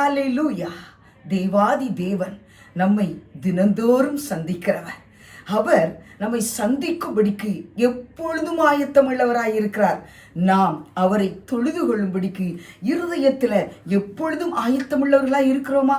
ஹல்லேலூயா. தேவாதி தேவன் நம்மை தினந்தோறும் சந்திக்கிறவர். அவர் நம்மை சந்திக்கும்படிக்கு எப்பொழுதும் ஆயத்தமுள்ளவராயிருக்கிறார். நாம் அவரை தொழுது கொள்ளும்படிக்கு இருதயத்தில் எப்பொழுதும் ஆயத்தமுள்ளவர்களாய் இருக்கிறோமா?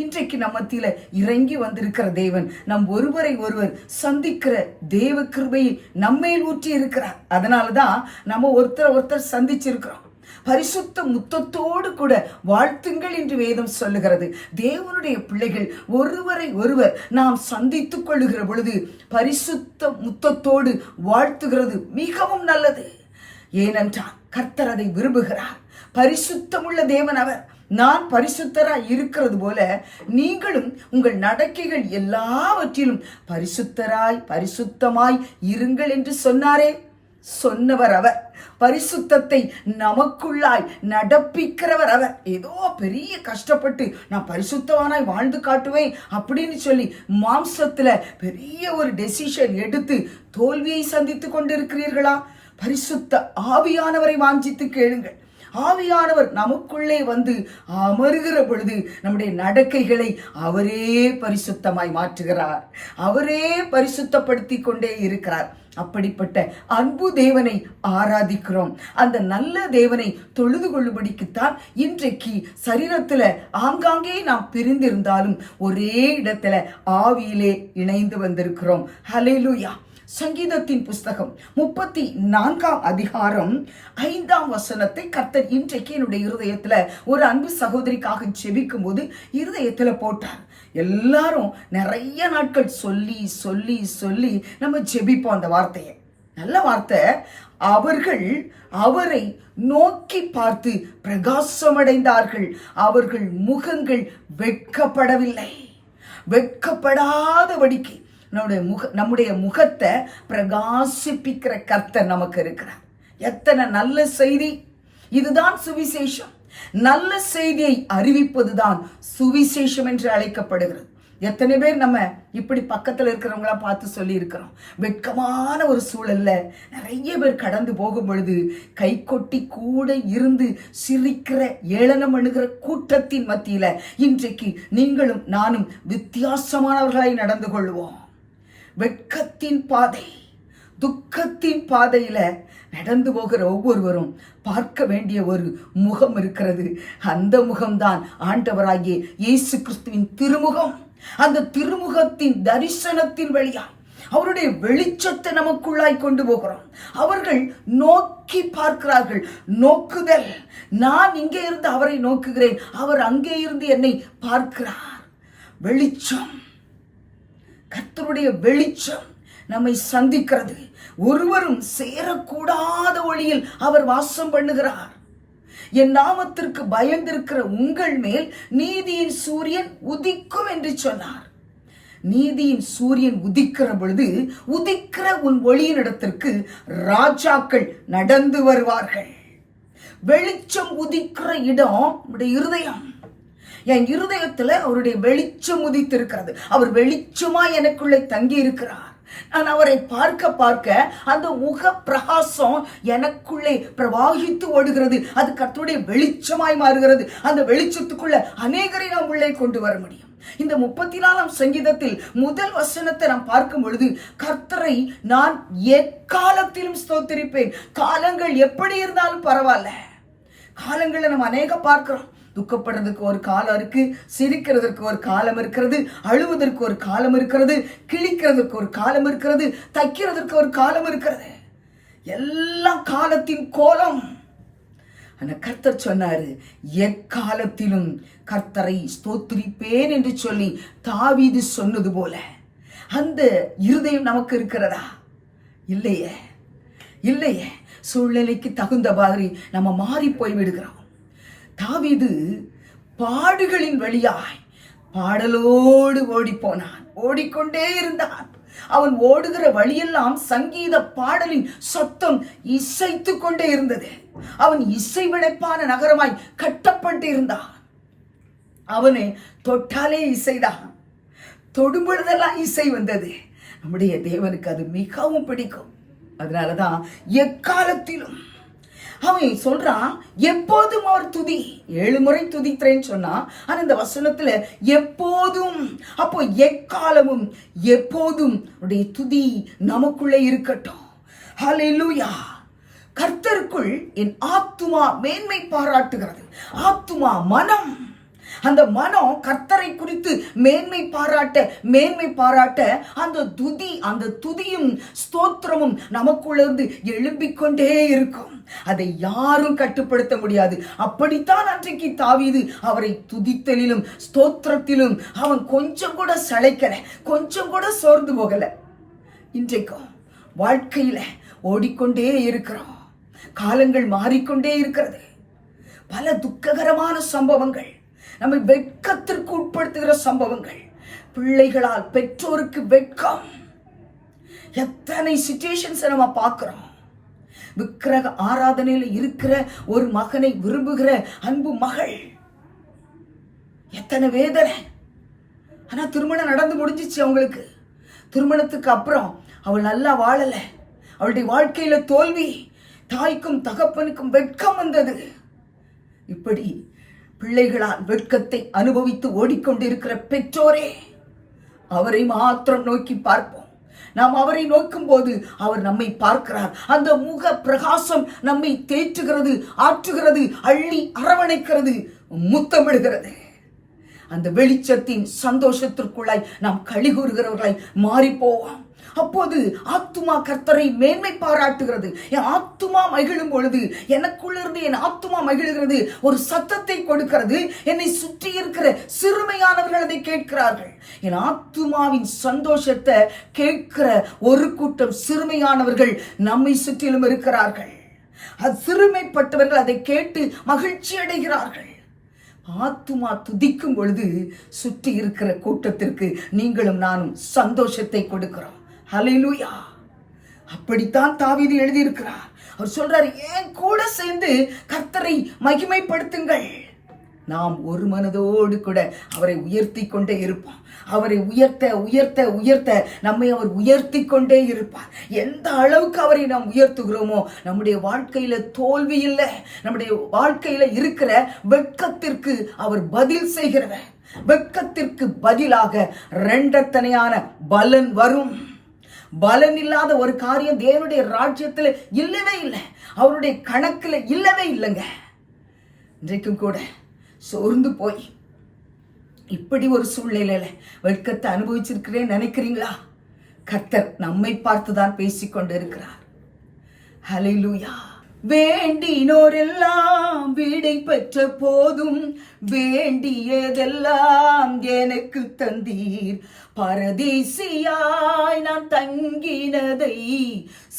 இன்றைக்கு நம்ம மத்தியில இறங்கி வந்திருக்கிற தேவன் நம் ஒருவரை ஒருவர் சந்திக்கிற தேவ கிருபையை நம்மேல் ஊற்றி இருக்கிறார். அதனாலதான் நம்ம ஒருத்தர் சந்திச்சிருக்கிறோம். பரிசுத்த முத்தத்தோடு கூட வாழ்த்துங்கள் என்று வேதம் சொல்லுகிறது. தேவனுடைய பிள்ளைகள் ஒருவரை ஒருவர் நாம் சந்தித்துக் கொள்ளுகிற பொழுது பரிசுத்த முத்தத்தோடு வாழ்த்துகிறது மிகவும் நல்லது. ஏனென்றால் கர்த்தர் அதை விரும்புகிறார். பரிசுத்தமுள்ள தேவன் அவர். நான் பரிசுத்தராய் இருக்கிறது போல நீங்களும் உங்கள் நடக்கைகள் எல்லாவற்றிலும் பரிசுத்தமாய் இருங்கள் என்று சொன்னாரே. சொன்னவர் அவர். பரிசுத்தத்தை நமக்குள்ளாய் நடப்பிக்கிறவர் அவர். ஏதோ பெரிய கஷ்டப்பட்டு நான் பரிசுத்தவானாய் வாழ்ந்து காட்டுவேன் அப்படின்னு சொல்லி மாம்சத்துல பெரிய ஒரு டெசிஷன் எடுத்து தோல்வியை சந்தித்து கொண்டிருக்கிறீர்களா? பரிசுத்த ஆவியானவரை வாஞ்சித்து கேளுங்கள். ஆவியானவர் நமக்குள்ளே வந்து அமருகிற பொழுது நம்முடைய நடக்கைகளை அவரே பரிசுத்தமாய் மாற்றுகிறார். அவரே பரிசுத்தப்படுத்தி கொண்டே இருக்கிறார். அப்படிப்பட்ட அன்பு தேவனை ஆராதிக்கிறோம். அந்த நல்ல தேவனை தொழுது கொள்ளும்படிக்குத்தான் இன்றைக்கு சரீரத்துல ஆங்காங்கே நாம் பிரிந்திருந்தாலும் ஒரே இடத்துல ஆவியிலே இணைந்து வந்திருக்கிறோம். ஹல்லேலூயா. சங்கீதத்தின் புஸ்தகம் 34 அதிகாரம் 5 கர்த்தர் இன்றைக்கு என்னுடைய இருதயத்துல ஒரு அன்பு சகோதரிக்காக ஜெபிக்கும் போது இருதயத்துல போட்டார். எல்லாரும் நிறைய நாட்கள் சொல்லி சொல்லி சொல்லி நம்ம ஜெபிப்போம் அந்த வார்த்தையை. நல்ல வார்த்தை. அவர்கள் அவரை நோக்கி பார்த்து பிரகாசமடைந்தார்கள். அவர்கள் முகங்கள் வெட்கப்படவில்லை. வெட்கப்படாதபடிக்கு நம்முடைய முகத்தை பிரகாசிப்பிக்கிற கர்த்தர் நமக்கு இருக்கிறார். எத்தனை நல்ல செய்தி! இதுதான் சுவிசேஷம். நல்ல செய்தியை அறிவிப்பதுதான் சுவிசேஷம் என்று அழைக்கப்படுகிறது. எத்தனை பேர் நம்ம இப்படி பக்கத்துல இருக்கிறவங்களா பார்த்து சொல்லி இருக்கிறோம். வெட்கமான ஒரு சூழல்ல நிறைய பேர் கடந்து போகும் பொழுது கை கொட்டி கூட இருந்து சிரிக்கிற ஏளனம் பண்ணுகிற கூட்டத்தின் மத்தியில இன்றைக்கு நீங்களும் நானும் வித்தியாசமானவர்களாய் நடந்து கொள்வோம். வெட்கத்தின் பாதை, துக்கத்தின் பாதையில நடந்து போகிற ஒவ்வொருவரும் பார்க்க வேண்டிய ஒரு முகம் இருக்கிறது. அந்த முகம்தான் ஆண்டவராகிய இயேசு கிறிஸ்துவின் திருமுகம். அந்த திருமுகத்தின் தரிசனத்தின் வழியா அவருடைய வெளிச்சத்தை நமக்குள்ளாய் கொண்டு போகிறோம். அவர்கள் நோக்கி பார்க்கிறார்கள். நோக்குதல். நான் இங்கே இருந்து அவரை நோக்குகிறேன், அவர் அங்கே இருந்து என்னை பார்க்கிறார். வெளிச்சம், கர்த்தருடைய வெளிச்சம் நம்மை சந்திக்கிறது. ஒருவரும் சேரக்கூடாத ஒளியில் அவர் வாசம் பண்ணுகிறார். என் நாமத்திற்கு பயந்திருக்கிற உங்கள் மேல் நீதியின் சூரியன் உதிக்கும் என்று சொன்னார். நீதியின் சூரியன் உதிக்கிற பொழுது உதிக்கிற உன் ஒளியின் இடத்திற்கு ராஜாக்கள் நடந்து வருவார்கள். வெளிச்சம் உதிக்கிற இடம் நம்முடைய இருதயம். என் இருதயத்துல அவருடைய வெளிச்சம் உதித்திருக்கிறது. அவர் வெளிச்சமா எனக்குள்ளே தங்கி இருக்கிறார். நான் அவரை பார்க்க பார்க்க அந்த முக பிரகாசம் எனக்குள்ளே பிரவாகித்து ஓடுகிறது. அது கர்த்தருடைய வெளிச்சமாய் மாறுகிறது. அந்த வெளிச்சத்துக்குள்ள அநேகரை நாம் உள்ளே கொண்டு வர முடியும். இந்த 34 சங்கீதத்தில் முதல் வசனத்தை நாம் பார்க்கும் பொழுது கர்த்தரை நான் எக்காலத்திலும் ஸ்தோத்திரிப்பேன். காலங்கள் எப்படி இருந்தாலும் பரவாயில்ல. காலங்களை நம்ம அநேக பார்க்கிறோம். துக்கப்படுறதுக்கு ஒரு காலம் இருக்கு, சிரிக்கிறதுக்கு ஒரு காலம் இருக்கிறது, அழுவதற்கு ஒரு காலம் இருக்கிறது, கிழிக்கிறதுக்கு ஒரு காலம் இருக்கிறது, தைக்கிறதுக்கு ஒரு காலம் இருக்கிறது. எல்லாம் காலத்தின் கோலம். ஆனா கர்த்தர் சொன்னாரு, எக்காலத்திலும் கர்த்தரை ஸ்தோத்திரிப்பேன் என்று சொல்லி தாவீது சொன்னது போல அந்த இருதயம் நமக்கு இருக்கிறதா? இல்லையே, இல்லையே. சூழ்நிலைக்கு தகுந்த மாதிரி நம்ம மாறி போய் விடுகிறோம். தாவீது பாடுகளின் வழியாய் பாடலோடு ஓடி போனான். ஓடிக்கொண்டே இருந்தான். அவன் ஓடுகிற வழியெல்லாம் சங்கீத பாடலின் சத்தம் இசைத்து கொண்டே இருந்தது. அவன் இசை விளைப்பான நகரமாய் கட்டப்பட்டு இருந்தான். அவனை தொட்டாலே இசைதான். தொடும்பொழுதெல்லாம் இசை வந்தது. நம்முடைய தேவனுக்கு அது மிகவும் பிடிக்கும். அதனாலதான் எக்காலத்திலும் அவன் சொல்றான், எப்போதும் அவர் துதி. 7 முறை துதிக்கிறேன்னு சொன்னா, ஆனா இந்த வசனத்துல எப்போதும், அப்போ எக்காலமும் எப்போதும் உடைய துதி நமக்குள்ளே இருக்கட்டும். ஹல்லேலூயா. கர்த்தருக்குள் என் ஆத்துமா மேன்மை பாராட்டுகிறது. ஆத்துமா, மனம், அந்த மனம் கர்த்தரை குறித்து மேன்மை பாராட்ட அந்த துதியும் ஸ்தோத்திரமும் நமக்குள்ளிருந்து எழும்பிக்கொண்டே இருக்கும். அதை யாரும் கட்டுப்படுத்த முடியாது. அப்படித்தான் அன்றைக்கு தாவீது அவரை துதித்தலிலும் ஸ்தோத்திரத்திலும் அவன் கொஞ்சம் கூட சளைக்கல, கொஞ்சம் கூட சோர்ந்து போகல. இன்றைக்கும் வாழ்க்கையில ஓடிக்கொண்டே இருக்கிறோம். காலங்கள் மாறிக்கொண்டே இருக்கிறது. பல துக்ககரமான சம்பவங்கள், நம்மை வெட்கத்திற்கு உட்படுத்துகிற சம்பவங்கள், பிள்ளைகளால் பெற்றோருக்கு வெட்கம். எத்தனை சிச்சுவேஷன்ஸ் நம்ம பார்க்கிறோம். விக்கிரக ஆராதனையில் இருக்கிற ஒரு மகனை விரும்புகிற அன்பு மகள், எத்தனை வேதனை. ஆனா திருமணம் நடந்து முடிஞ்சிச்சு அவங்களுக்கு. திருமணத்துக்கு அப்புறம் அவள் நல்லா வாழல. அவளுடைய வாழ்க்கையில தோல்வி. தாய்க்கும் தகப்பனுக்கும் வெட்கம் வந்தது. இப்படி பிள்ளைகளால் வெட்கத்தை அனுபவித்து ஓடிக்கொண்டிருக்கிற பெற்றோரே, அவரை மாத்திரம் நோக்கி பார்ப்போம். நாம் அவரை நோக்கும் போது அவர் நம்மை பார்க்கிறார். அந்த முக பிரகாசம் நம்மை தேற்றுகிறது, ஆற்றுகிறது, அள்ளி அரவணைக்கிறது, முத்தமிடுகிறது. அந்த வெளிச்சத்தின் சந்தோஷத்திற்குள்ளாய் நாம் களிகூறுகிறவர்களாய் மாறி போவோம். அப்போது ஆத்துமா கர்த்தரை மேன்மை பாராட்டுகிறது. என் ஆத்துமா மகிழும் பொழுது, எனக்குள்ளிருந்து என் ஆத்துமா மகிழ்கிறது, ஒரு சத்தத்தை கொடுக்கிறது. என்னை சுற்றி இருக்கிற சிறுமையானவர்கள் அதை கேட்கிறார்கள். என் ஆத்துமாவின் சந்தோஷத்தை கேட்கிற ஒரு கூட்டம் சிறுமையானவர்கள் நம்மை சுற்றிலும் இருக்கிறார்கள். அது சிறுமைப்பட்டவர்கள் அதை கேட்டு மகிழ்ச்சி அடைகிறார்கள். ஆத்துமா துதிக்கும் பொழுது சுற்றி இருக்கிற கூட்டத்திற்கு நீங்களும் நானும் சந்தோஷத்தை கொடுக்கிறோம். ஹல்லேலூயா. அப்படித்தான் தாவீது எழுதியிருக்கிறார். அவர் சொல்றார், ஏன் கூட சேர்ந்து கர்த்தரை மகிமைப்படுத்துங்கள். நாம் ஒரு மனதோடு கூட அவரை உயர்த்தி கொண்டே இருப்போம். அவரை உயர்த்த உயர்த்த உயர்த்த நம்மை அவர் உயர்த்தி கொண்டே இருப்பார். எந்த அளவுக்கு அவரை நாம் உயர்த்துகிறோமோ, நம்முடைய வாழ்க்கையில தோல்வி இல்லை. நம்முடைய வாழ்க்கையில இருக்கிற வெட்கத்திற்கு அவர் பதில் செய்கிறவர். வெட்கத்திற்கு பதிலாக இரண்டத்தனையான பலன் வரும். பலன் இல்லாத ஒரு காரியம் தேவனுடைய ராஜ்யத்தில் இல்லவே இல்லை, அவருடைய கணக்குல இல்லவே இல்லைங்க. இன்றைக்கும் கூட சோர்ந்து போய் இப்படி ஒரு சூழ்நிலையில வெட்கத்தை அனுபவிச்சிருக்கிறேன் நினைக்கிறீங்களா? கர்த்தர் நம்மை பார்த்துதான் பேசிக்கொண்டு இருக்கிறார். ஹல்லேலூயா. வேண்டினோரெல்லாம் வீடை பெற்ற போதும் வேண்டியதெல்லாம் எனக்கு தந்தீர். பரதேசியாய் நான் தங்கினதை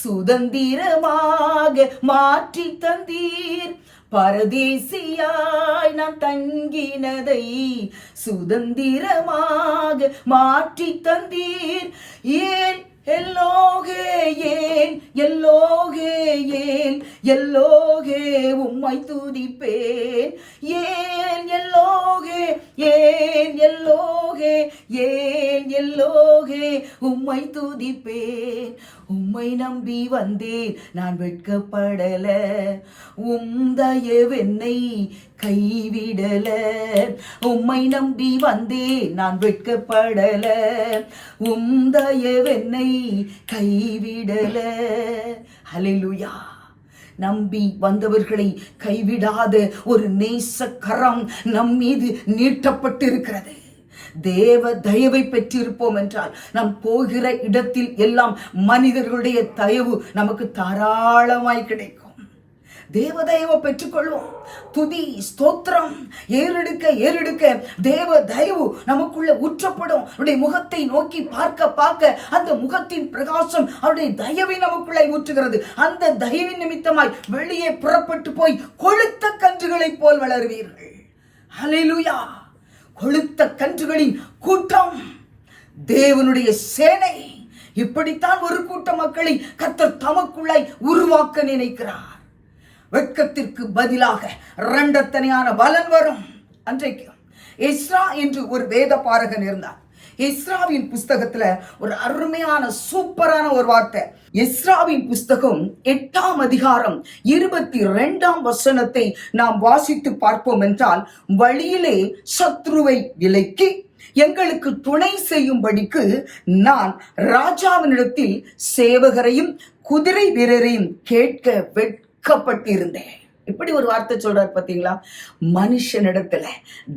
சுதந்திரமாக மாற்றி தந்தீர். பரதேசியாய் நான் தங்கினதை சுதந்திரமாக மாற்றி தந்தீர். ஏன் எல்லோகே, ஏன் எல்லோகே, ஏன் எல்லோகே உம்மை துதிப்பேன். ஏன் எல்லோகே, ஏன் எல்லோகே, ஏன் எல்லோகே உம்மை துதிப்பேன். உம்மை நம்பி வந்தேன், நான் வெட்கப்படல. உம் தயவென்னை கைவிடல. உம்மை நம்பி வந்தேன், நான் வெட்கப்படல. உம் தயவென்னை கைவிடல. ஹல்லேலூயா. நம்பி வந்தவர்களை கைவிடாத ஒரு நேசக்கரம் நம் மீது நீட்டப்பட்டிருக்கிறது. தேவ தயவை பெற்றிருப்போம் என்றால் நாம் போகிற இடத்தில் எல்லாம் மனிதர்களுடைய தயவு நமக்கு தாராளமாய் கிடைக்கும். தேவ தயவை பெற்றுக்கொள்வோம். துதி ஸ்தோத்திரம் ஏறெடுக்க ஏறெடுக்க தேவ தயவு நமக்குள்ள ஊற்றப்படும். அவருடைய முகத்தை நோக்கி பார்க்க பார்க்க அந்த முகத்தின் பிரகாசம் அவருடைய தயவை நமக்குள்ள ஊற்றுகிறது. அந்த தயவின் நிமித்தமாய் வெளியே புறப்பட்டு போய் கொழுத்த கன்றுகளை போல் வளருவீர்கள். ஹல்லேலூயா. கொழுத்த கன்றுகளின் கூட்டம் தேவனுடைய சேனை. இப்படித்தான் ஒரு கூட்ட மக்களை கர்த்தர் தமக்குள்ளாய் உருவாக்க நினைக்கிறார். வெட்கத்திற்கு பதிலாக இரண்டத்தனையான பலன் வரும். அன்றைக்கு எஸ்ரா என்று ஒரு வேத பாரகன் இருந்தார். எஸ்ராவின் புஸ்தகத்துல ஒரு அருமையான சூப்பரான ஒரு வார்த்தை. எஸ்ராவின் புஸ்தகம் 8ஆம் அதிகாரம் 22ஆம் வசனத்தை நாம் வாசித்து பார்ப்போம் என்றால், வழியிலே சத்ருவை விலக்கி எங்களுக்கு துணை செய்யும்படிக்கு நான் ராஜாவினிடத்தில் சேவகரையும் குதிரை வீரரையும் கேட்க வெட்கப்பட்டிருந்தேன். இப்படி ஒரு வார்த்தை சொல்றாரு பாத்தீங்களா? மனுஷனிடத்துல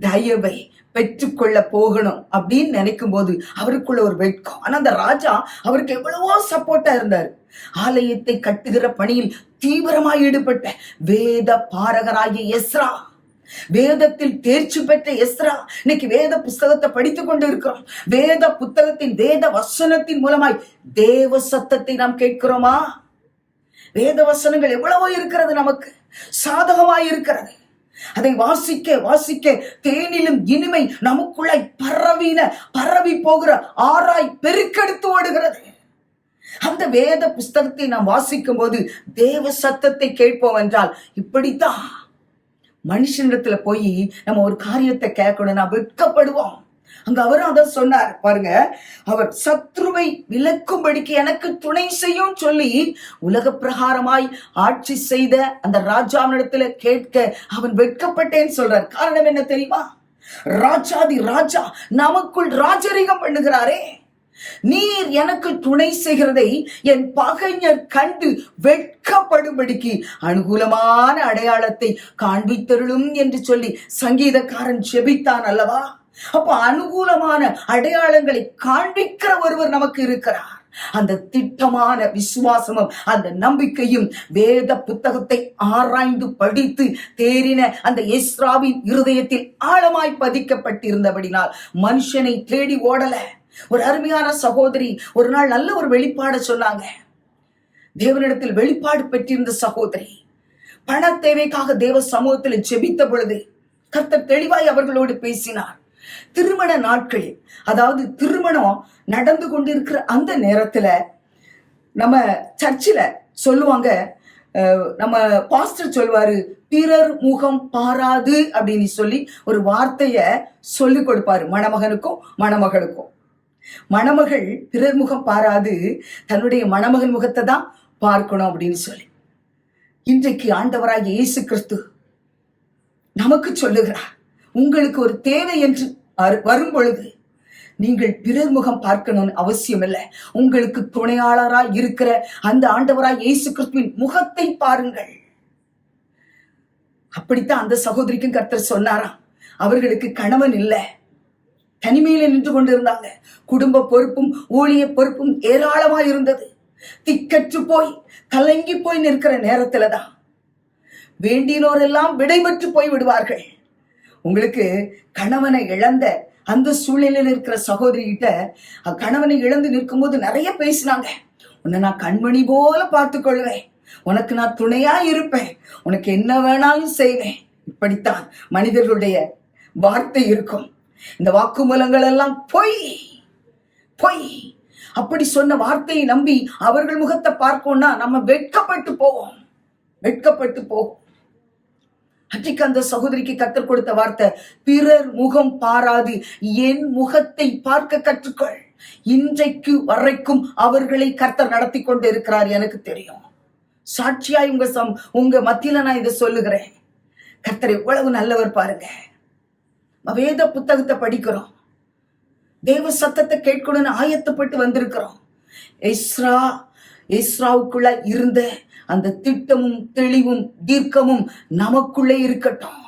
தயவை பெற்றுக்கொள்ள போகணும் அப்படின்னு நினைக்கும் போது அவருக்குள்ள ஒரு வெட்கம். ஆனா அந்த ராஜா அவருக்கு எவ்வளவோ சப்போர்ட்டா இருந்தார். ஆலயத்தை கட்டுகிற பணியில் தீவிரமாய் ஈடுபட்ட வேத பாரகராகிய எஸ்ரா, வேதத்தில் தேர்ச்சி பெற்ற எஸ்ரா, இன்னைக்கு வேத புஸ்தகத்தை படித்துக் கொண்டு இருக்கிறோம். வேத புத்தகத்தின் வேத வசனத்தின் மூலமாய் தேவ சத்தத்தை நாம் கேட்கிறோமா? வேத வசனங்கள் எவ்வளவோ இருக்கிறது, நமக்கு சாதகமாய் இருக்கிறது. அதை வாசிக்க வாசிக்க தேனிலும் இனிமை நமக்குள்ளாய் பரவி போகிற ஆராய் பெருக்கெடுத்து ஓடுகிறது. அந்த வேத புஸ்தகத்தை நாம் வாசிக்கும் போது தேவ சத்தத்தை கேட்போம் என்றால், இப்படித்தான் மனுஷனிடத்துல போய் நம்ம ஒரு காரியத்தை கேட்கணும், நான் வெட்கப்படுவோம். அங்க அவரும் அதான் சொன்னார் பாருங்க. அவர் சத்ருவை விலக்கும்படிக்கு எனக்கு துணை செய்யும் சொல்லி உலக பிரகாரமாய் ஆட்சி செய்த அந்த ராஜாவினிடத்துல கேட்க அவன் வெட்கப்பட்டேன்னு சொல்றார். காரணம் என்ன தெரியுமா? ராஜாதி ராஜா நமக்குள் ராஜரிகம் பண்ணுகிறாரே. நீர் எனக்கு துணை செய்கிறதை என் பகைஞர் கண்டு வெட்கப்படும்படிக்கு அனுகூலமான அடையாளத்தை காண்பித்தருளும் என்று சொல்லி சங்கீதக்காரன் ஜெபித்தான் அல்லவா? அப்ப அனுகூலமான அடையாளங்களை காண்பிக்கிற ஒருவர் நமக்கு இருக்கிறார். அந்த திட்டமான விசுவாசமும் அந்த நம்பிக்கையும் வேத புத்தகத்தை ஆராய்ந்து படித்து தேறின அந்த எஸ்ராவின் இருதயத்தில் ஆழமாய் பதிக்கப்பட்டிருந்தபடினால் மனுஷனை தேடி ஓடல. ஒரு அருமையான சகோதரி ஒரு நாள் நல்ல ஒரு வெளிப்பாடு சொன்னாங்க. தேவனிடத்தில் வெளிப்பாடு பெற்றிருந்த சகோதரி பண தேவைக்காக தேவ சமூகத்தில் ஜெபித்த பொழுது கர்த்தர் தெளிவாய் அவர்களோடு பேசினார். திருமண நாட்களில், அதாவது திருமணம் நடந்து கொண்டிருக்கிற அந்த நேரத்துல நம்ம சர்ச்சில் சொல்லுவாங்க, நம்ம பாஸ்டர் சொல்வாரு, பிறர் முகம் பாராது அப்படின்னு சொல்லி ஒரு வார்த்தைய சொல்லி கொடுப்பாரு மணமகனுக்கும் மணமகளுக்கும். மணமகள் பிறர் முகம் பாராது, தன்னுடைய மணமகன் முகத்தை தான் பார்க்கணும் அப்படின்னு சொல்லி இன்றைக்கு ஆண்டவராகிய இயேசு கிறிஸ்து நமக்கு சொல்லுகிறார், உங்களுக்கு ஒரு தேவை என்று வரும் பொழுது நீங்கள் பிறர் முகம் பார்க்கணும்னு அவசியம் இல்லை. உங்களுக்கு துணையாளராய் இருக்கிற அந்த ஆண்டவராய் இயேசு கிறிஸ்துவின் முகத்தை பாருங்கள். அப்படித்தான் அந்த சகோதரிக்கும் கர்த்தர் சொன்னாராம். அவர்களுக்கு கணவன் இல்லை, தனிமையில நின்று கொண்டிருந்தாங்க. குடும்ப பொறுப்பும் ஊழிய பொறுப்பும் ஏராளமாய் இருந்தது. திக்கற்று போய் கலங்கி போய் நிற்கிற நேரத்துலதான் வேண்டினோரெல்லாம் விடைபெற்று போய் விடுவார்கள். உங்களுக்கு கணவனை இழந்த அந்த சூழ்நிலையில் இருக்கிற சகோதரி கிட்ட கணவனை இழந்து நிற்கும் போது நிறைய பேசினாங்க. உன்னை நான் கண்மணி போல பார்த்து கொள்வேன், உனக்கு நான் துணையா இருப்பேன், உனக்கு என்ன வேணாலும் செய்வேன். இப்படித்தான் மனிதர்களுடைய வார்த்தை இருக்கும். இந்த வாக்குமூலங்கள் எல்லாம் பொய் பொய். அப்படி சொன்ன வார்த்தையை நம்பி அவர்கள் முகத்தை பார்க்கணும்னா நம்ம வெட்கப்பட்டு போவோம். அன்றைக்கு அந்த சகோதரிக்கு கர்த்தர் கொடுத்த வார்த்தை, பிறர் முகம் பாராது என் முகத்தை பார்க்க கற்றுக்கொள். இன்றைக்கு வரைக்கும் அவர்களை கர்த்தர் நடத்தி கொண்டு இருக்கிறார். எனக்கு தெரியும், சாட்சியாய் உங்க மத்தியில நான் இதை சொல்லுகிறேன். கர்த்தர் எவ்வளவு நல்லவர் பாருங்க. வேத புத்தகத்தை படிக்கிறோம், தேவ சத்தத்தை கேட்கணும்னு ஆயத்தப்பட்டு வந்திருக்கிறோம். எஸ்ராவுக்குள்ள இருந்த அந்த திட்டமும் தெளிவும் தீர்க்கமும் நமக்குள்ளே இருக்கட்டும்.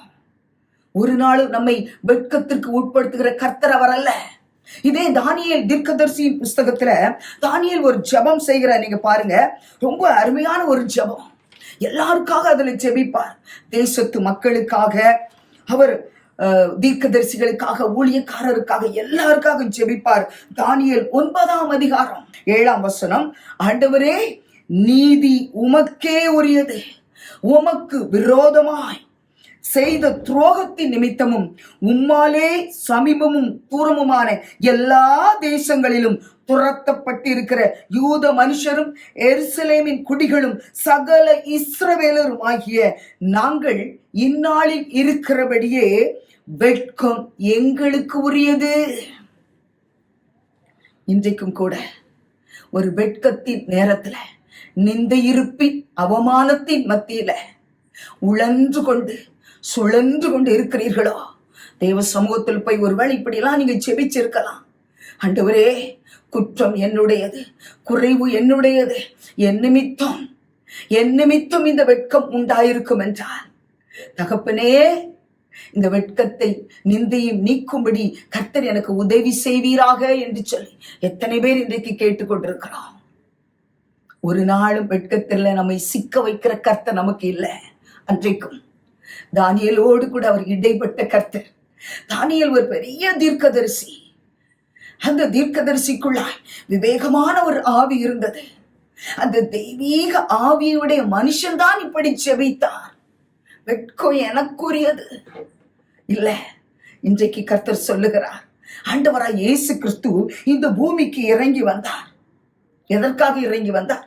ஒரு நாள் நம்மை வெட்கத்திற்கு உட்படுத்துகிற கர்த்தர் அவர் அல்ல. இதே தானியேல் தீர்க்கதரிசியின் புஸ்தகத்துல தானியேல் ஒரு ஜெபம் செய்கிறார். நீங்க பாருங்க, ரொம்ப அருமையான ஒரு ஜெபம். எல்லாருக்காக அதுல ஜெபிப்பார். தேசத்து மக்களுக்காக, அவர் தீர்க்கதரிசிகளுக்காக, ஊழியக்காரருக்காக, எல்லாருக்காக ஜெபிப்பார். தானியேல் 9ஆம் அதிகாரம் 7ஆம் வசனம், ஆண்டவரே நீதி உமக்கே உரியது, உமக்கு விரோதமாய் செய்த துரோகத்தின் நிமித்தமும் உம்மாலே சமீபமும் தூரமுமான எல்லா தேசங்களிலும் துரத்தப்பட்டிருக்கிற யூத மனுஷரும் எருசலேமின் குடிகளும் சகல இஸ்ரவேலரும் ஆகிய நாங்கள் இந்நாளில் இருக்கிறபடியே வெட்கம் எங்களுக்கு உரியது. இன்றைக்கும் கூட ஒரு வெட்கத்தின் நேரத்துல, நிந்தையிருப்பின் அவமானத்தின் மத்தியில உழன்று கொண்டு சுழன்று கொண்டு இருக்கிறீர்களோ, தேவ சமூகத்தில் போய் ஒருவேளை இப்படியெல்லாம் நீங்க செபிச்சிருக்கலாம். ஆண்டவரே, குற்றம் என்னுடையது, குறைவு என்னுடையது, என் நிமித்தம் இந்த வெட்கம் உண்டாயிருக்கும் என்றால், தகப்பனே, இந்த வெட்கத்தை நிந்தையும் நீக்கும்படி கர்த்தர் எனக்கு உதவி செய்வீராக என்று சொல்லி எத்தனை பேர் இன்றைக்கு கேட்டுக்கொண்டிருக்கிறோம். ஒரு நாளும் வெட்கத்தில் நம்மை சிக்க வைக்கிற கர்த்தர் நமக்கு இல்லை. அன்றைக்கும் தானியேலோடு கூட அவர் இடைப்பட்ட கர்த்தர். தானியேல் ஒரு பெரிய தீர்க்கதரிசி. அந்த தீர்க்கதரிசிக்குள்ளாய் விவேகமான ஒரு ஆவி இருந்தது. அந்த தெய்வீக ஆவியுடைய மனுஷன்தான் இப்படி செபித்தார். வெட்கம் எனக்குரியது இல்ல. இன்றைக்கு கர்த்தர் சொல்லுகிறார், ஆண்டவராய் இயேசு கிறிஸ்து இந்த பூமிக்கு இறங்கி வந்தார். எதற்காக இறங்கி வந்தார்?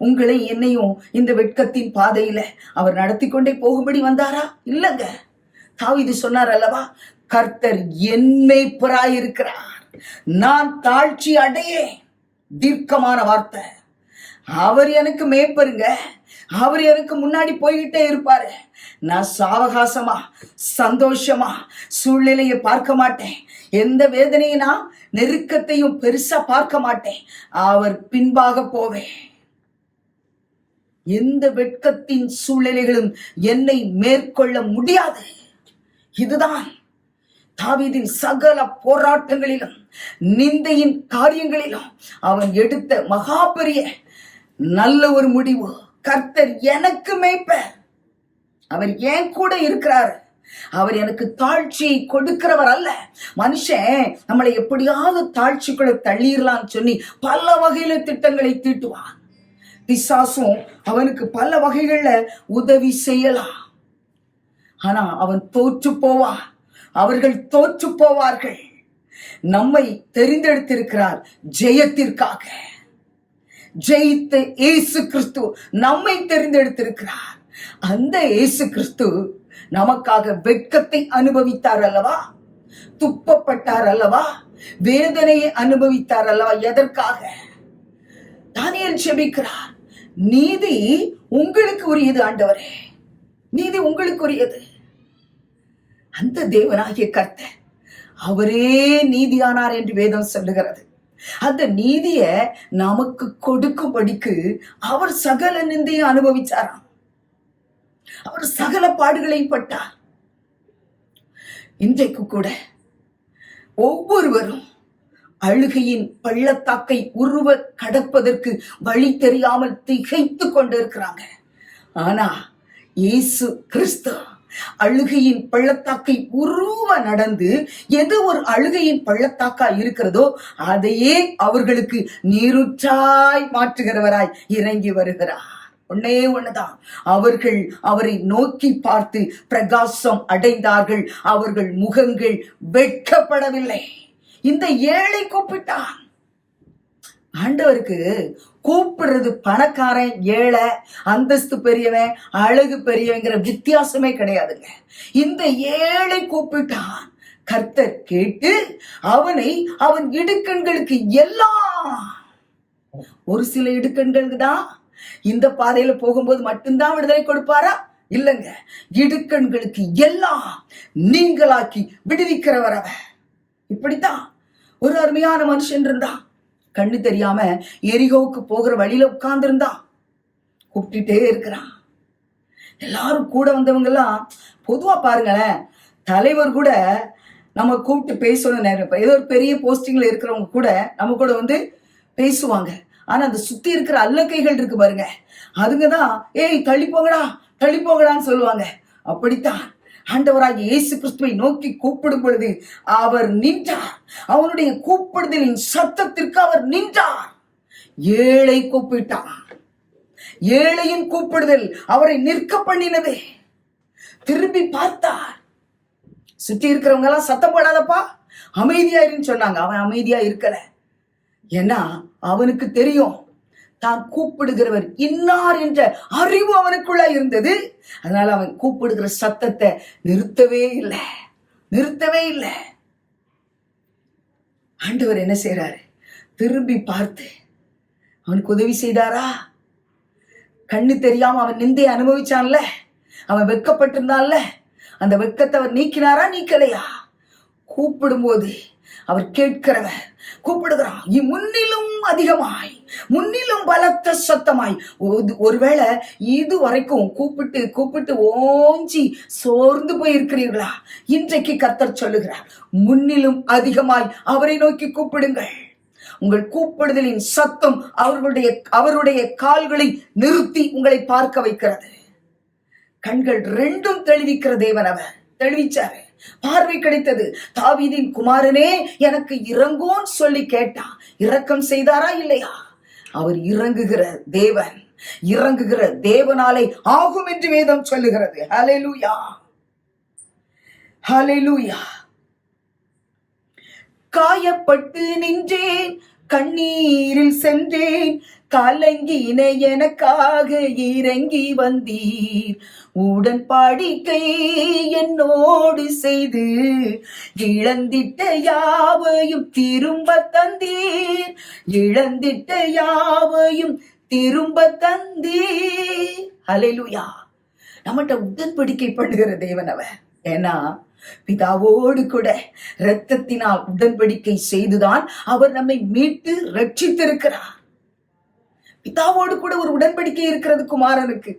உங்களை என்னையும் இந்த வெட்கத்தின் பாதையில அவர் நடத்தி கொண்டே போகும்படி வந்தாரா? இல்லங்க. தாவீது சொன்னார் அல்லவா, கர்த்தர் என் மேய்ப்பராயிருக்கிறார், நான் தாழ்ச்சி அடையேன். தீர்க்கமான வார்த்தை. அவர் எனக்கு மேய்ப்பருங்க. அவர் எனக்கு முன்னாடி போய்கிட்டே இருப்பாரு. நான் சாவகாசமா சந்தோஷமா சூழ்நிலையை பார்க்க மாட்டேன். எந்த வேதனையினா நெருக்கத்தையும் பெருசா பார்க்க மாட்டேன். அவர் பின்பாக போவேன். எந்த வெட்கத்தின் சூழ்நிலைகளும் என்னை மேற்கொள்ள முடியாது. இதுதான் தாவீதின் சகல போராட்டங்களிலும் நிந்தையின் காரியங்களிலும் அவன் எடுத்த மகா பெரிய நல்ல ஒரு முடிவு. கர்த்தர் எனக்கு மேய்ப்பர், அவர் ஏன் கூட இருக்கிறார். அவர் எனக்கு தாழ்ச்சியை கொடுக்கிறவர் அல்ல. மனுஷன் நம்மளை எப்படியாவது தாழ்ச்சிக்குள்ள தள்ளிடலாம்னு சொல்லி பல வகையில திட்டங்களை தீட்டுவான். பிசாசும் அவனுக்கு பல வகைகள்ல உதவி செய்யலாம். ஆனா அவன் தோற்று போவான். அவர்கள் தோற்று போவார்கள். நம்மை தெரிந்தெடுத்திருக்கிறார் ஜெயத்திற்காக. ஜெயித்த இயேசு கிறிஸ்து நம்மை தெரிந்தெடுத்திருக்கிறார். அந்த இயேசு கிறிஸ்து நமக்காக வெட்கத்தை அனுபவித்தார் அல்லவா, துப்பப்பட்டார் அல்லவா, வேதனையை அனுபவித்தார் அல்லவா. எதற்காக? தானியேல் செபிக்கிறார், நீதி உங்களுக்கு உரியது ஆண்டவரே, நீதி உங்களுக்கு உரியது. அந்த தேவனாகிய கர்த்தர் அவரே நீதியானார் என்று வேதம் சொல்லுகிறது. அந்த நீதிய நமக்கு கொடுக்கும்படிக்கு அவர் சகல நிந்தையை அனுபவிச்சாராம். அவர் சகல பாடுகளையும் பட்டார். இன்றைக்கு கூட ஒவ்வொருவரும் அழுகையின் பள்ளத்தாக்கை உருவ கடப்பதற்கு வழி தெரியாமல் திகைத்து கொண்டிருக்கிறாங்க. ஆனா இயேசு கிறிஸ்து அழுகையின் பள்ளத்தாக்கை உருவ நடந்து எது ஒரு அழுகையின் பள்ளத்தாக்கா இருக்கிறதோ அதையே அவர்களுக்கு நீருற்றாய் மாற்றுகிறவராய் இறங்கி வருகிறார். ஒன்னே ஒண்ணுதான், அவர்கள் அவரை நோக்கி பார்த்து பிரகாசம் அடைந்தார்கள். அவர்கள் முகங்கள் வெட்கப்படவில்லை. இந்த ஏழை கூப்பிட்டான். ஆண்டவருக்கு கூப்பிடுறது பணக்காரன் ஏழை, அந்தஸ்து பெரியவன் அழகு பெரியவங்கிற வித்தியாசமே கிடையாதுங்க. இந்த ஏழை கூப்பிட்டான். கர்த்தர் கேட்டு அவனை அவன் இடுக்கண்களுக்கு எல்லாம், ஒரு சில இடுக்கண்களுக்கு தான் இந்த பாதையில போகும்போது மட்டும்தான் விடுதலை கொடுப்பாரா? இல்லங்க, இடுக்கண்களுக்கு எல்லாம் நீங்களாக்கி விடுவிக்கிறவர் அவர். இப்படித்தான் ஒரு அருமையான மனுஷன் இருந்தான். கண்ணு தெரியாம எரிகோவுக்கு போகிற வழியில உட்கார்ந்து இருந்தான். கூப்பிட்டுட்டே இருக்கிறான். எல்லாரும் கூட வந்தவங்க எல்லாம் பொதுவா பாருங்களேன், தலைவர் கூட நம்ம கூப்பிட்டு பேசணும். நேரம் ஏதோ ஒரு பெரிய போஸ்டிங்ல இருக்கிறவங்க கூட நம்ம கூட வந்து பேசுவாங்க. ஆனா அந்த சுத்தி இருக்கிற அல்லக்கைகள் இருக்கு பாருங்க, அதுங்கதான் ஏய் தள்ளி போங்கடான்னு சொல்லுவாங்க. அப்படித்தான் ஆண்டவராகிய இயேசு கிறிஸ்துவை நோக்கி கூப்பிடும் பொழுது அவர் நின்றார். அவனுடைய கூப்பிடுதலின் சத்தத்திற்கு அவர் நின்றார். ஏழை கூப்பிட்டான். ஏழையின் கூப்பிடுதல் அவரை நிற்க பண்ணினது. திரும்பி பார்த்தார். சுற்றி இருக்கிறவங்க எல்லாம் சத்தம் போடாதப்பா, அமைதியா இருன்னு சொன்னாங்க. அவன் அமைதியா இருக்கல. ஏன்னா அவனுக்கு தெரியும் தான் கூப்பிடுகிறவர் இன்னார் என்ற அறிவு அவனுக்குள்ள இருந்தது. அதனால அவன் கூப்பிடுகிற சத்தத்தை நிறுத்தவே இல்லை. ஆண்டவர் என்ன செய்யறாரு? திரும்பி பார்த்து அவனுக்கு உதவி செய்தாரா? கண்ணு தெரியாம அவன் நிந்தை அனுபவிச்சான்ல, அவன் வெட்கப்பட்டிருந்தான்ல, அந்த வெட்கத்தை அவர் நீக்கினாரா? நீக்கலையா? கூப்பிடும்போது அவர் கேட்கிறவர் கூப்பிடுகிறான், முன்னிலும் அதிகமாய், முன்னிலும் பலத்த சத்தமாய். ஒருவேளை இது வரைக்கும் கூப்பிட்டு கூப்பிட்டு ஓஞ்சி சோர்ந்து போயிருக்கிறீர்களா? இன்றைக்கு கர்த்தர் சொல்லுகிறார், முன்னிலும் அதிகமாய் அவரை நோக்கி கூப்பிடுங்கள். உங்கள் கூப்பிடுதலின் சத்தம் அவருடைய கால்களை நிறுத்தி உங்களை பார்க்க வைக்கிறது. கண்கள் ரெண்டும் தெளிவிக்கிற தேவன் அவர். தெளிவிச்சாரு, பார்வை கிடைத்தது. தாவீதின் குமாரனே எனக்கு இறங்கோன்னு சொல்லி கேட்டான். இரக்கம் செய்தாரா? இல்லையா? அவர் இறங்குகிற தேவன், இறங்குகிற தேவனாலே ஆகும் என்று வேதம் சொல்லுகிறது. ஹல்லேலூயா, ஹல்லேலூயா. காயப்பட்டு நின்றேன், கண்ணீரில் சென்றேன், கலங்கின எனக்காக இறங்கி வந்தீர். உடன்பாடிக்கை என்னோடு செய்து இழந்திட்ட யாவையும் திரும்ப தந்தீர். இழந்திட்ட யாவையும் திரும்ப தந்தீர். ஹல்லேலூயா. நம்மகிட்ட உடன்படிக்கை பண்ணுகிற தேவன் அவர். ஏன்னா பிதாவோடு கூட இரத்தத்தினால் உடன்படிக்கை செய்துதான் அவர் நம்மை மீட்டு ரட்சித்திருக்கிறார். பிதாவோடு கூட ஒரு உடன்படிக்கை இருக்கிறது குமாரனுக்கு.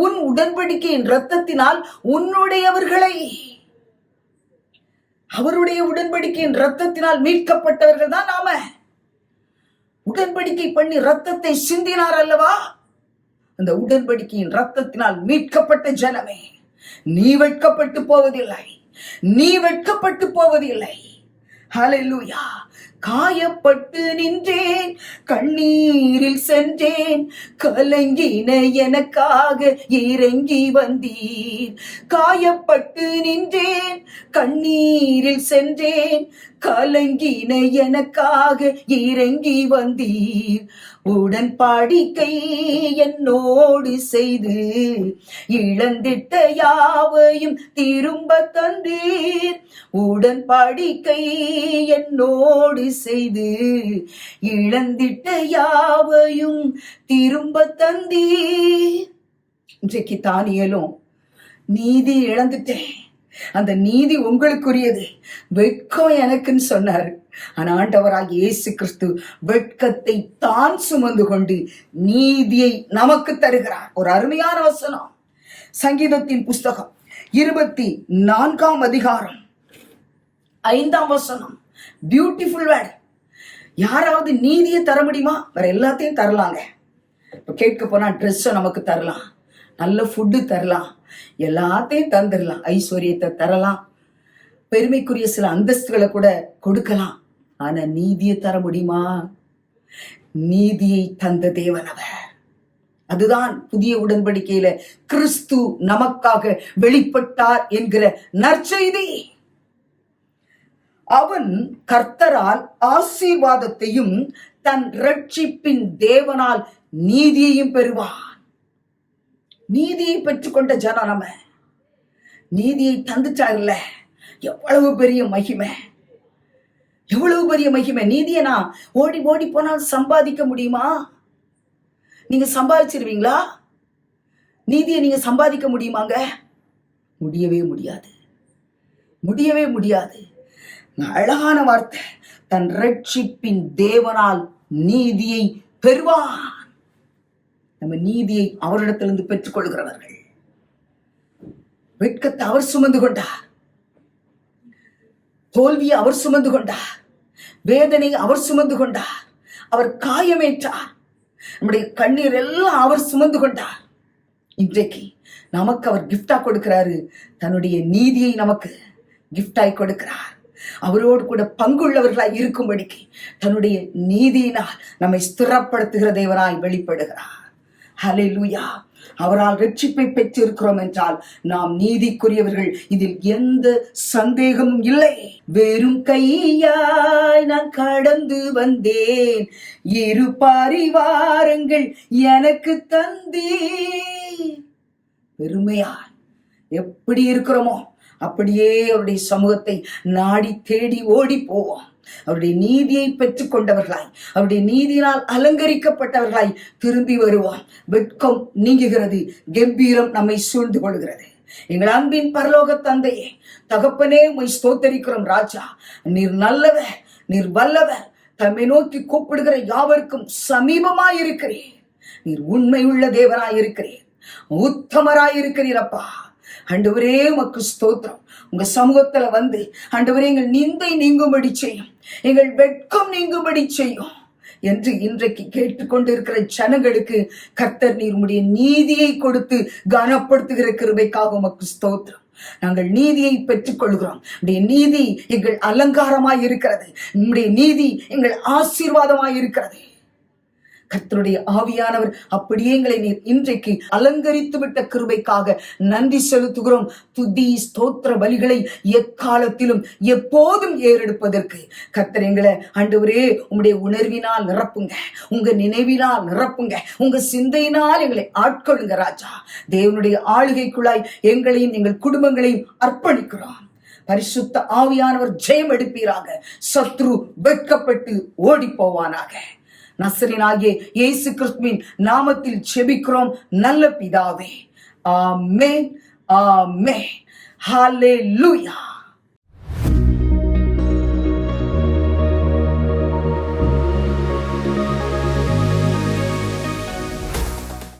உன் உடன்படிக்கையின் இரத்தத்தினால் உன்னுடையவர்களை, அவருடைய உடன்படிக்கையின் இரத்தத்தினால் மீட்கப்பட்டவர்கள் தான் நாம. உடன்படிக்கை பண்ணி இரத்தத்தை சிந்தினார் அல்லவா? அந்த உடன்படிக்கையின் இரத்தத்தினால் மீட்கப்பட்ட ஜனமே, நீ வெட்கப்பட்டு போவதில்லை, நீ வெட்கப்பட்டு போவதில்லை. ஹல்லேலூயா. காயப்பட்டு நின்றேன், கண்ணீரில் சென்றேன், கலங்கின எனக்காக இறங்கி வந்தீர். காயப்பட்டு நின்றேன், கண்ணீரில் சென்றேன், கலங்கின எனக்காக இறங்கி வந்தீர். உடன்படிக்கை என்னோடு செய்து இழந்திட்ட யாவையும் திரும்ப தந்தீர். உடன்படிக்கை என்னோடு செய்து இழந்திட்ட யாவையும் திரும்ப தந்தீர். இன்றைக்கு தானியேலும் நீதி இழந்துட்டேன், அந்த நீதி உங்களுக்குரியது, வெட்கம் எனக்குன்னு சொன்னாரு. ஆனா ஆண்டவராகிய இயேசு கிறிஸ்து வெட்கத்தை தான் சுமந்து கொண்டு நீதியை நமக்கு தருகிறார். ஒரு அருமையான வசனம், சங்கீதத்தின் புஸ்தகம் 24ஆம் அதிகாரம் 5ஆம் வசனம். Beautiful word. யாராவது நீதியை தர முடியுமா? வேற எல்லாத்தையும் தரலாங்க. இப்ப கேட்க போனா ட்ரெஸ் நமக்கு தரலாம், நல்ல ஃபுட்டு தரலாம், எல்லாத்தையும் தந்துடலாம், ஐஸ்வர்யத்தை தரலாம், பெருமைக்குரிய சில அந்தஸ்துகளை கூட கொடுக்கலாம். ஆனா நீதியை தர முடியுமா? நீதியை தந்த தேவன் அவர். அதுதான் புதிய உடன்படிக்கையில கிறிஸ்து நமக்காக வெளிப்பட்டார் என்கிற நற்செய்தி. அவன் கர்த்தரால் ஆசீர்வாதத்தையும் தன் ரட்சிப்பின் தேவனால் நீதியையும் பெறுவான். நீதியை பெற்றுக்கொண்ட ஜனம் நம்ம. நீதியை தந்துட்டாங்கல்ல, எவ்வளவு பெரிய மகிமை, எவ்வளவு பெரிய மகிமை. நீதியை நான் ஓடி ஓடி போனால் சம்பாதிக்க முடியுமா? நீங்க சம்பாதிச்சிருவீங்களா? நீதியை நீங்க சம்பாதிக்க முடியுமாங்க? முடியவே முடியாது, முடியவே முடியாது. அழகான வார்த்தை, தன் ரட்சிப்பின் தேவனால் நீதியை பெறுவான். நம்ம நீதியை அவரிடத்திலிருந்து பெற்றுக் கொள்கிறவர்கள். வெட்கத்தை அவர் சுமந்து கொண்டார், தோல்வியை அவர் சுமந்து கொண்டார், வேதனையை அவர் சுமந்து கொண்டார், அவர் காயமேற்றார், நம்முடைய கண்ணீர் எல்லாம் அவர் சுமந்து கொண்டார். இன்றைக்கு நமக்கு அவர் கிஃப்டா கொடுக்கிறாரு, தன்னுடைய நீதியை நமக்கு கிஃப்டாய் கொடுக்கிறார். அவரோடு கூட பங்குள்ளவர்களாய் இருக்கும்படிக்கு தன்னுடைய நீதியினால் நம்மை ஸ்திரப்படுத்துகிற தேவனாய் வெளிப்படுகிறார். ஹல்லேலூயா. அவரால் ரட்சிப்பை பெற்றிருக்கிறோம் என்றால் நாம் நீதிக்குரியவர்கள், இதில் எந்த சந்தேகமும் இல்லை. வெறும் கையாய் நான் கடந்து வந்தேன், இரு பரிவாரங்கள் எனக்கு தந்தீர். பெருமையாய் எப்படி இருக்கிறோமோ அப்படியே அவருடைய சமூகத்தை நாடி தேடி ஓடி போவோம். அவருடைய நீதியை பெற்றுக் கொண்டவர்களாய், அவருடைய நீதியினால் அலங்கரிக்கப்பட்டவர்களாய் திரும்பி வருவோம். வெட்கம் நீங்குகிறது, கம்பீரம் நம்மை சூழ்ந்து கொள்கிறது. எங்கள் அன்பின் பரலோக தந்தையே, தகப்பனே, உம்மை ஸ்தோத்தரிக்கிறோம் ராஜா. நீர் நல்லவர், நீர் வல்லவர். தம்மை நோக்கி கூப்பிடுகிற யாவருக்கும் சமீபமாய் இருக்கிறீர். நீர் உண்மை உள்ள தேவனாய் இருக்கிறீர், உத்தமராய் இருக்கிறீர் அப்பா. ஆண்டவரே, உமக்கு ஸ்தோத்திரம். உங்க சமூகத்துல வந்து ஆண்டவரே, எங்கள் நிந்தை நீங்கும்படி செய்யும், எங்கள் வெட்கம் நீங்கும்படி செய்யும் என்று இன்றைக்கு கேட்டுக்கொண்டு இருக்கிற ஜனங்களுக்கு கர்த்தர் நீர் உம்முடைய நீதியை கொடுத்து கனப்படுத்துகிற கிருபைக்காக உமக்கு ஸ்தோத்திரம். நாங்கள் நீதியை பெற்றுக் கொள்கிறோம். உடைய நீதி எங்கள் அலங்காரமாய் இருக்கிறது, உம்முடைய நீதி எங்கள் ஆசீர்வாதமாய் இருக்கிறது. கர்த்தருடைய ஆவியானவர் அப்படியே எங்களை நீர் இன்றைக்கு அலங்கரித்து விட்ட கிருபைக்காக நன்றி செலுத்துகிறோம். துதி ஸ்தோத்திர பலிகளை எக்காலத்திலும் எப்போதும் ஏறெடுப்பதற்கு கர்த்தர் எங்களை ஆண்டவரே உம்முடைய உணர்வினால் நிரப்புங்க, உங்க நினைவினால் நிரப்புங்க, உங்க சிந்தையினால் எங்களை ஆட்கொள்ளுங்க ராஜா. தேவனுடைய ஆளுகைக்குள்ளாய் எங்களையும் எங்கள் குடும்பங்களையும் அர்ப்பணிக்கிறோம். பரிசுத்த ஆவியானவர் ஜெயம் எடுப்பீராக. சத்ரு வெட்கப்பட்டு ஓடி போவானாக. நசரேயனாகிய இயேசு கிறிஸ்துவின் நாமத்தில் ஜெபிக்கிறோம் நல்ல பிதாவே. ஆமென், ஆமென். ஹல்லேலூயா.